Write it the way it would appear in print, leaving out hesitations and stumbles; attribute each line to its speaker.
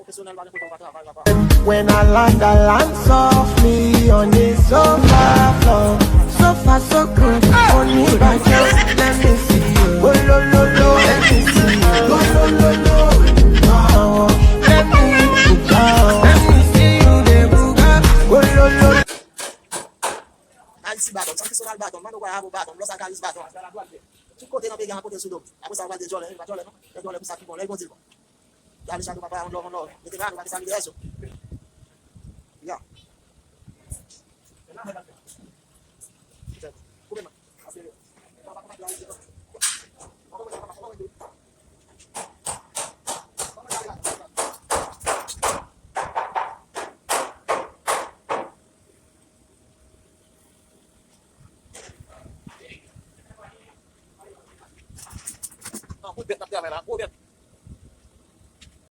Speaker 1: When I land softly on the sofa floor. So far so good, only by just let me see you. Oh lo lo lo, let me see you. Oh lo lo lo, oh, let me see you, the buga. Oh lo lo. Alisi baton, sanki sonal baton, mano kwa habo baton, los akalis baton. Tu kote nan pe gen kote sudo. Apo sa wale jole, jole no. Jole pou sa ki bon, le bon dil bon. Ya li chado papa on lo. Mete ba, ba sa mi eso. Ya. Kudet nak kamera, kudet.